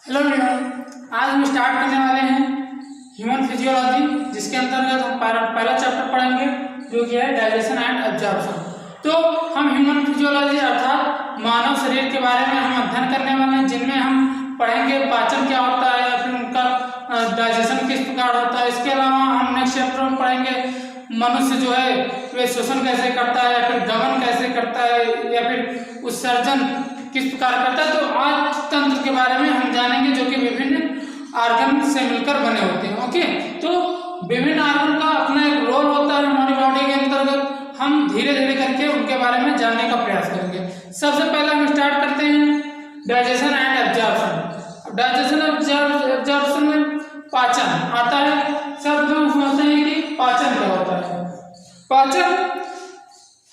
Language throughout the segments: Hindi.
हेलो एवरीवन, आज हम स्टार्ट करने वाले हैं ह्यूमन फिजियोलॉजी, जिसके अंतर्गत हम पहला चैप्टर पढ़ेंगे जो कि है डाइजेशन एंड एब्जॉर्प्शन। तो हम ह्यूमन फिजियोलॉजी अर्थात मानव शरीर के बारे में हम अध्ययन करने वाले हैं, जिनमें हम पढ़ेंगे पाचन क्या होता है या फिर उनका डाइजेशन किस प्रकार होता है। इसके अलावा हम नेक्स्ट चैप्टर में पढ़ेंगे मनुष्य जो है वे श्वसन कैसे करता है या फिर दमन कैसे करता है या फिर उत्सर्जन किस प्रकार करता है। तो आज तंत्र के बारे में हम जानेंगे जो कि विभिन्न ऑर्गन से मिलकर बने होते हैं। ओके, तो विभिन्न ऑर्गन का अपना एक रोल होता है हमारी बॉडी के अंतर्गत। हम धीरे धीरे करके उनके बारे में जानने का प्रयास करेंगे। सबसे पहले हम स्टार्ट करते हैं digestion and absorption. Digestion absorption में पाचन आता है। सब लोग समझते हैं कि पाचन क्या होता है। पाचन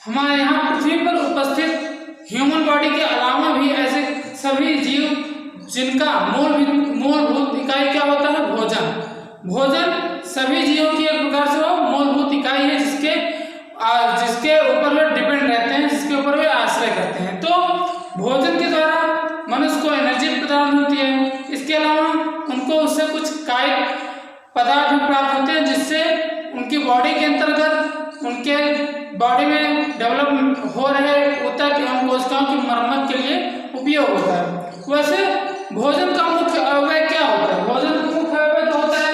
हमारे यहाँ पृथ्वी पर उपस्थित ह्यूमन बॉडी के अलावा भी ऐसे सभी जीव जिनका मूलभूत इकाई क्या होता है, भोजन। भोजन सभी जीवों की एक प्रकार से वो मूलभूत इकाई है जिसके ऊपर वे डिपेंड रहते हैं, जिसके ऊपर वे आश्रय करते हैं। तो भोजन के द्वारा मनुष्य को एनर्जी प्रदान होती है। इसके अलावा उनको उससे कुछ कायिक पदार्थ भी प्राप्त होते हैं, जिससे उनकी बॉडी के अंतर्गत उनके बॉडी में डेवलप हो रहे ऊतक एवं कोशिकाओं की मरम्मत के लिए उपयोग होता है। वैसे भोजन का मुख्य अवयव क्या होता है? भोजन का मुख्य अवयव तो होता है,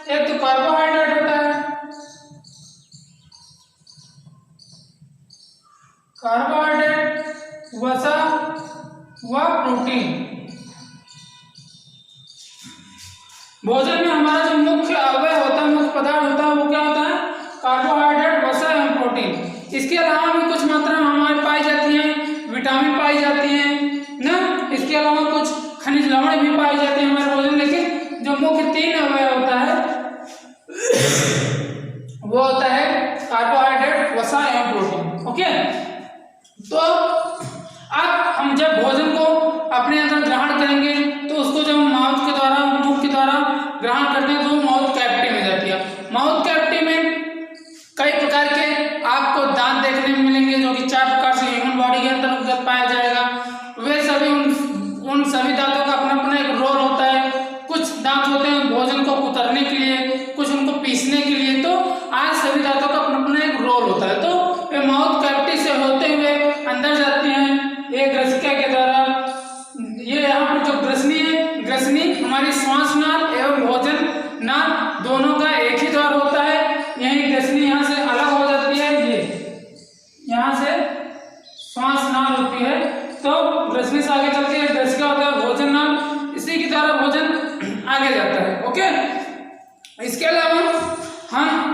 एक तो कार्बोहाइड्रेट होता है। कार्बोहाइड्रेट, वसा व प्रोटीन। भोजन में हमारा जो मुख्य अवयव होता है, मुख्य पदार्थ होता है, वो क्या होता है? कार्बोहाइड्रेट, वसा एवं प्रोटीन। इसके अलावा भी कुछ मात्रा में हमारे पाई जाती है, विटामिन पाई जाती है ना। इसके अलावा कुछ खनिज लवण भी पाई जाती है हमारे भोजन। लेकिन जो मुख्य तीन अवयव होता है वो होता है कार्बोहाइड्रेट, वसा एवं प्रोटीन। ओके, तो अब हम जब भोजन को अपने अंदर ग्रहण करेंगे तो उसको जब माउथ के द्वारा, मुख के द्वारा ग्रहण करते हैं तो माउथ कैविटी में जाती है। माउथ कैविटी में कई प्रकार के आपको दांत देखने में मिलेंगे, जो कि 4 प्रकार से ह्यूमन बॉडी के अंतर्गत पाया जाएगा। वे सभी उन सभी दांतों का अपना अपना एक रोल होता है। कुछ दांत होते हैं भोजन को कुतरने के लिए, कुछ उनको पीसने के लिए। तो आज सभी दांतों का अपना अपना एक रोल होता है। तो वे माउथ कैविटी से होते हुए अंदर जाती हैं एक ग्रसिका के द्वारा। ये यहाँ पर जो ग्रसनी है, ग्रसनी हमारी श्वास नाल एवं भोजन नाल दोनों का एक ही द्वार होता है। यही ग्रसनी यहाँ से अलग हो जाती है, ये यहाँ से श्वास नाल होती है, तो ग्रसनी से आगे चलती है ग्रसिका होता है भोजन नाल, इसी की द्वारा भोजन आगे जाता है। ओके, इसके अलावा हम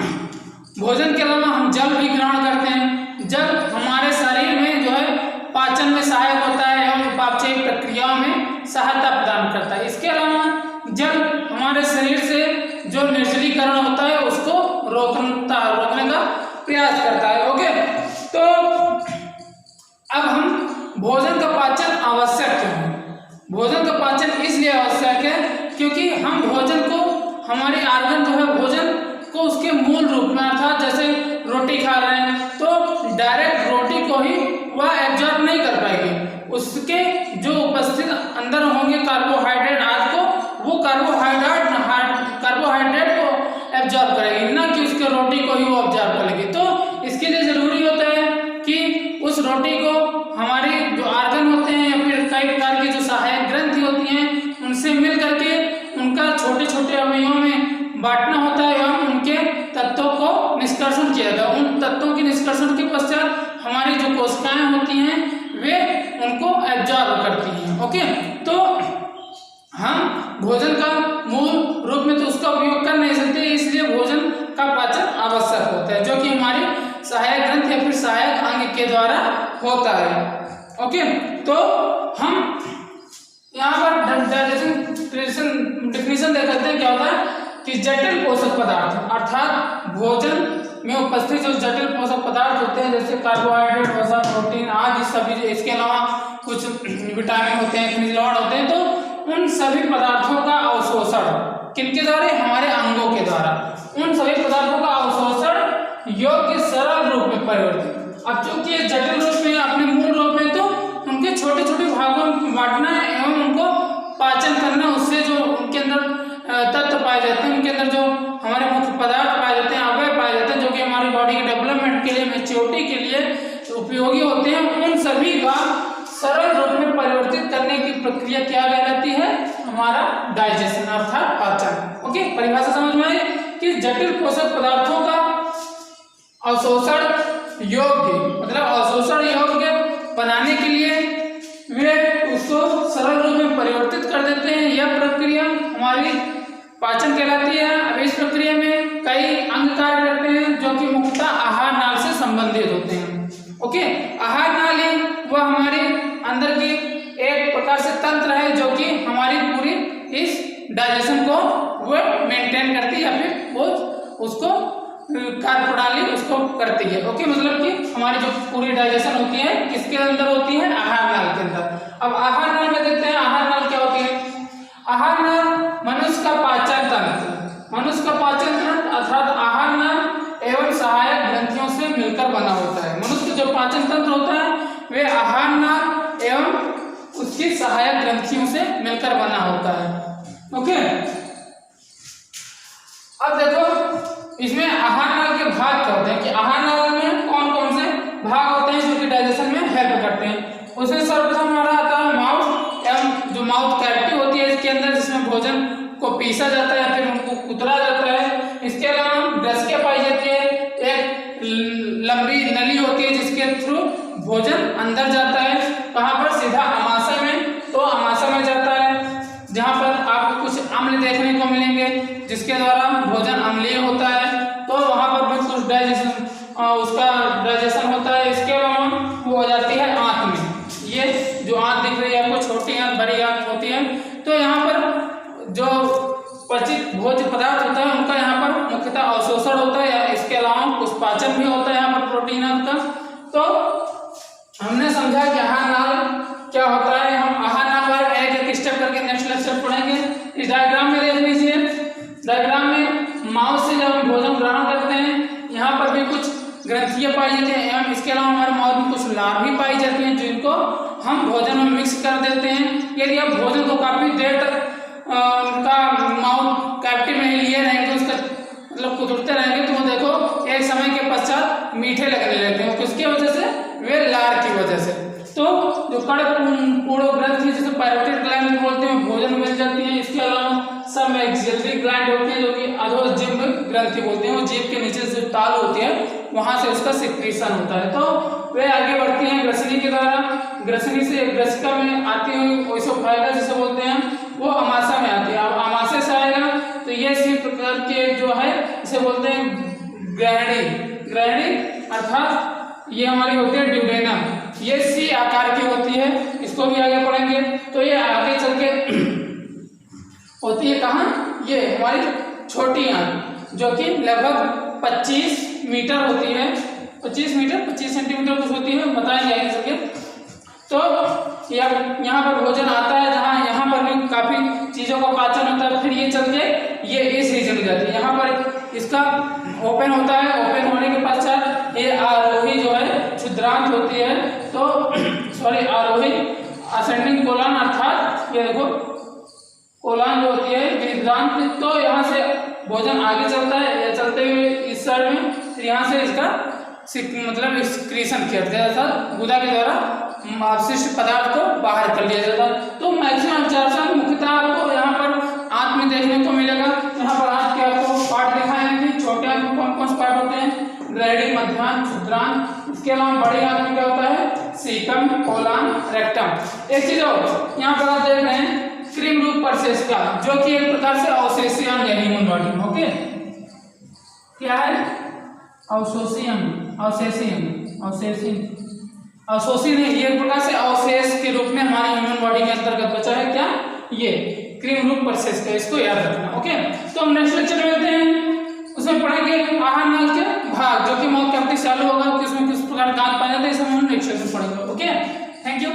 भोजन के अलावा हम जल भी ग्रहण करते हैं। जल हमारे शरीर में जो है पाचन में सहायक होता है एवं उपापचय प्रक्रियाओं में सहायता प्रदान करता है। इसके अलावा जल हमारे शरीर से जो निर्जलीकरण होता है उसको रोकने का प्रयास करता है। ओके, तो अब हम भोजन का पाचन आवश्यक क्यों है? भोजन का पाचन इसलिए आवश्यक है क्योंकि हम भोजन को, हमारी ऑर्गन जो है भोजन को उसके मूल रूप में, अर्थात जैसे रोटी खा रहे हैं तो डायरेक्ट रोटी को ही वह एब्जॉर्ब नहीं कर पाएगी। उसके जो उपस्थित अंदर होंगे कार्बोहाइड्रेट आज को, वो कार्बोहाइड्रेट को एब्जॉर्ब करेगी, ना कि उसके रोटी को ही वो एब्जॉर्ब करेगी। तो इसके लिए जरूरी होता है कि उस रोटी को हमारे जो ऑर्गन होते हैं या फिर कई प्रकार की जो सहायक ग्रंथि होती हैं उनसे मिल करके उनका छोटे छोटे अवयवों में बांटना होता है एवं उनके तत्वों को निष्कर्षण किया जाता है। उन तत्वों के निष्कर्षण के पश्चात हमारी जो कोशिकाएं होती हैं वे उनको एब्जॉर्ब करती हैं। ओके, तो हम भोजन का मूल रूप में तो उसका उपयोग कर नहीं सकते, इसलिए भोजन का पाचन आवश्यक होता है, जो कि हमारी सहायक ग्रंथ या फिर सहायक अंग के द्वारा होता है। ओके, तो हम यहाँ पर डेफिनेशन देख सकते हैं क्या होता है कि जटिल पोषक पदार्थ, अर्थात भोजन में उपस्थित जो जटिल पोषक पदार्थ होते हैं जैसे कार्बोहाइड्रेट, वसा, प्रोटीन आदि सभी, इसके अलावा कुछ विटामिन होते हैं, खनिज लवण होते हैं, तो उन सभी पदार्थों का अवशोषण किनके द्वारा? हमारे अंगों के द्वारा। उन सभी पदार्थों का अवशोषण योग्य सरल रूप में परिवर्तित। अब चूंकि जटिल रूप में, अपने मूल रूप में, तो उनके छोटे छोटे भागों में बांटना एवं उनको पाचन करना, उससे जो उनके अंदर तत्व पाए जाते हैं, उनके अंदर जो हमारे मुख्य पदार्थ पाए जाते हैं, अवयव पाए जाते हैं, जो कि हमारी बॉडी के डेवलपमेंट के लिए, मैच्योरिटी के लिए उपयोगी होते हैं, उन सभी का सरल रूप में परिवर्तित करने की प्रक्रिया क्या कहलाती है? हमारा डाइजेशन अर्थात पाचन। ओके, परिभाषा समझ में आई कि जटिल पोषक पदार्थों का अवशोषण योग्य, मतलब अवशोषण योग्य बनाने के लिए वे उसको सरल रूप में परिवर्तित कर देते हैं। यह प्रक्रिया हमारी पाचन कहलाती है। अब इस प्रक्रिया में कई अंग कार्य करते हैं जो कि मुख्यतः आहार नाल से संबंधित होते हैं। ओके, आहार नाल ही वह हमारे अंदर की एक प्रकार से तंत्र है जो कि हमारी पूरी इस डाइजेशन को वो मेंटेन करती है या फिर वो उसको कार्य प्रणाली उसको करती है। ओके, मतलब कि हमारी जो पूरी डाइजेशन होती है किसके अंदर होती है? आहार नाल के अंदर। अब आहार नाल में देखते हैं आहार नाल क्या होती है। आहार नाल मनुष्य का पाचन तंत्र, मनुष्य का पाचन तंत्र अर्थात आहार नाल एवं सहायक ग्रंथियों से मिलकर बना होता है। मनुष्य का जो पाचन तंत्र होता है वे आहार नाल एवं उसकी सहायक ग्रंथियों से मिलकर बना होता है। ओके, अब देखो इसमें आहार नाल के भाग क्या होते हैं कि आहार नाल में कौन कौन से भाग होते हैं जो कि डाइजेशन में हेल्प करते हैं। उसमें सर्वप्रथम हमारा आता है माउथ एवं जो माउथ कैविटी होती है इसके अंदर, जिसमें भोजन को पीसा जाता है या फिर उनको कुतरा जाता है। इसके अलावा ग्रसिका पाई जाती है, एक लंबी नली होती है जिसके थ्रू भोजन अंदर जाता है। कहाँ पर? सीधा अमाशय में। तो अमाशय में जाता है जहाँ पर आपको कुछ अम्ल देखने को मिलेंगे जिसके द्वारा भोजन अम्लीय होता है, तो वहाँ पर भी कुछ डाइजेशन उसका डाइजेशन होता है। इसके अलावा वो हो जाती है आंत में। ये जो आंत दिख रही है आपको, छोटी आंत बड़ी आंत होती है, तो यहाँ पर जो पचित भोज्य पदार्थ होता है उनका यहाँ पर मुख्यतः अवशोषण होता है, या इसके अलावा कुछ पाचन भी होता है यहाँ पर प्रोटीन का। तो हमने समझा कि आहार नाल क्या होता है। हम आहार नाल पर एक एक स्टेप करके नेक्स्ट लेक्चर पढ़ेंगे। इस डायग्राम में देख लीजिए, डायग्राम में माउथ से जब हम भोजन ग्रहण करते हैं यहाँ पर भी कुछ ग्रंथियां पाई जाती हैं एवं इसके अलावा हमारे माउथ में कुछ लार भी पाई जाती हैं जिनको हम भोजन में मिक्स कर देते हैं। यदि आप भोजन को काफी देर तक उनका माउथ कैविटी में लिए रहेंगे, उसका मतलब कुतरते रहेंगे, तो वो देखो एक समय के पश्चात मीठे लगने लगते हैं। किसकी वजह से? वे लार की वजह से। तो जो कड़पूर्ण ग्रंथि जिसे पायरोटिड ग्लैंड बोलते हैं भोजन मिल जाती है। इसके अलावा सब एक्सिलरी ग्लैंड होती है जो कि अधोजिह्व ग्रंथि बोलते हैं, वो जीभ के नीचे जो ताल होती है वहां से उसका सिक्रीशन होता है। तो वे आगे बढ़ती हैं ग्रसनी के द्वारा, ग्रसनी से ग्रसिका में आती हुई ओएसोफाइगस जिसे बोलते हैं वो अमाशय में आती है। अब अमाशय से आएगा तो ये इसी प्रकार के जो है इसे बोलते हैं ग्रहणी। ग्रहणी अर्थात ये हमारी होती है ड्यूडेनम, ये सी आकार की होती है, इसको भी आगे पढ़ेंगे। तो ये आगे चल के होती है कहाँ? ये हमारी छोटी आंत जो कि लगभग 25 मीटर होती है, 25 सेंटीमीटर कुछ होती है, बताएंगे आगे चल के। तो यहाँ पर भोजन आता है जहाँ यहाँ पर भी काफी चीजों का पाचन होता है, फिर ये चल के ये इस रीजन में जाती है। यहाँ पर इसका ओपन होता है, ओपन होने के पश्चात ये आरोही जो है क्षुद्रांत होती है, तो सॉरी आरोही असेंडिंग कोलन अर्थात ये देखो कोलन जो होती है विभ्रांत। तो यहाँ से भोजन आगे चलता है, ये चलते हुए इस साइड में, फिर यहाँ से इसका मतलब एक्सक्रीशन किया जाता है, गुदा के द्वारा अवशिष्ट पदार्थ को बाहर कर लिया जाता है। तो मैक्सिमम एब्जॉर्प्शन मुख्यतः आपको यहाँ पर आंत में देखने को मिलेगा। यहाँ पर आंत के आपको पार्ट दिखाए हैं, छोटे आंत में कौन कौन से पार्ट होते हैं? ग्रैडी, मध्यांत, क्षुद्रांत। इसके अलावा बड़ी आंत में क्या होता है? Caecum, colon, rectum. एक चीज और यहाँ पर आप देख रहे हैं क्रीम रूप परसेस्का, जो कि एक प्रकार से अवशेषीय अंग है ह्यूमन बॉडी में। ओके, क्या है? अवशोषी अंग, अवशोषी नहीं, ये एक प्रकार से अवशेष के रूप में हमारी ह्यूमन बॉडी के अंतर्गत बचा है। क्या? ये क्रीम रूप परसेस्का, इसको याद रखना। ओके, तो हम नेक्स्ट लेक्चर में मिलते हैं, उसमें पढ़ेंगे आहार नाल के भाग, जो कि माउथ कैविटी चालू होगा, किसमें किस प्रकार दांत पाए जाते हैं, इसे हम नेक्स्ट लेक्चर में पढ़ेंगे। Okay, thank you.